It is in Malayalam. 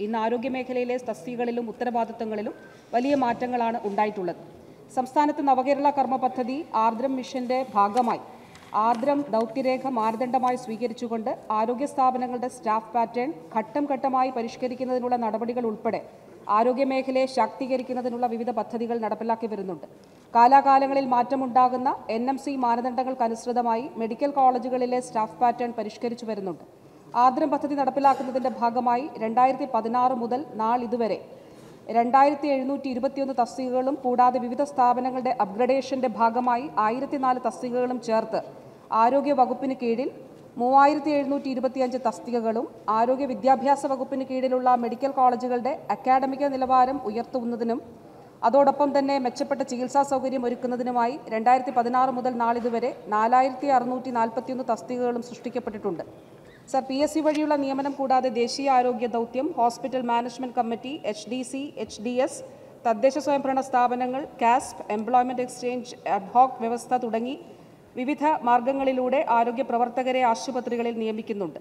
ഇന്ന് ആരോഗ്യമേഖലയിലെ തസ്തികകളിലും ഉത്തരവാദിത്തങ്ങളിലും വലിയ മാറ്റങ്ങളാണ് ഉണ്ടായിട്ടുള്ളത്. സംസ്ഥാനത്ത് നവകേരള കർമ്മ പദ്ധതി ആർദ്രം മിഷന്റെ ഭാഗമായി ആർദ്രം ദൗത്യരേഖ മാനദണ്ഡമായി സ്വീകരിച്ചുകൊണ്ട് ആരോഗ്യ സ്ഥാപനങ്ങളുടെ സ്റ്റാഫ് പാറ്റേൺ ഘട്ടം ഘട്ടമായി പരിഷ്കരിക്കുന്നതിനുള്ള നടപടികൾ ഉൾപ്പെടെ ആരോഗ്യമേഖലയെ ശാക്തീകരിക്കുന്നതിനുള്ള വിവിധ പദ്ധതികൾ നടപ്പിലാക്കി വരുന്നുണ്ട്. കാലാകാലങ്ങളിൽ മാറ്റമുണ്ടാകുന്ന NMC മാനദണ്ഡങ്ങൾക്കനുസൃതമായി മെഡിക്കൽ കോളേജുകളിലെ സ്റ്റാഫ് പാറ്റേൺ പരിഷ്കരിച്ചു വരുന്നുണ്ട്. ആർദ്രം പദ്ധതി നടപ്പിലാക്കുന്നതിന്റെ ഭാഗമായി 2016 മുതൽ നാളിതുവരെ 2721 തസ്തികകളും കൂടാതെ വിവിധ സ്ഥാപനങ്ങളുടെ അപ്ഗ്രഡേഷന്റെ ഭാഗമായി 1004 തസ്തികകളും ചേർത്ത് ആരോഗ്യ വകുപ്പിന് കീഴിൽ 3725 തസ്തികകളും ആരോഗ്യ വിദ്യാഭ്യാസ വകുപ്പിന് കീഴിലുള്ള മെഡിക്കൽ കോളേജുകളുടെ അക്കാഡമിക നിലവാരം ഉയർത്തുന്നതിനും അതോടൊപ്പം തന്നെ മെച്ചപ്പെട്ട ചികിത്സാ സൗകര്യം ഒരുക്കുന്നതിനുമായി 2016 മുതൽ നാളിതുവരെ 4641 തസ്തികകളും സൃഷ്ടിക്കപ്പെട്ടിട്ടുണ്ട്. സർ, PSC വഴിയുള്ള നിയമനം കൂടാതെ ദേശീയ ആരോഗ്യ ദൗത്യം, hospital management committee, HDC, HDS, തദ്ദേശ സ്വയംഭരണ സ്ഥാപനങ്ങൾ, CASP, എംപ്ലോയ്മെന്റ് എക്സ്ചേഞ്ച്, അഡ്ഹോക് വ്യവസ്ഥ തുടങ്ങി വിവിധ മാർഗങ്ങളിലൂടെ ആരോഗ്യ പ്രവർത്തകരെ ആശുപത്രികളിൽ നിയമിക്കുന്നുണ്ട്.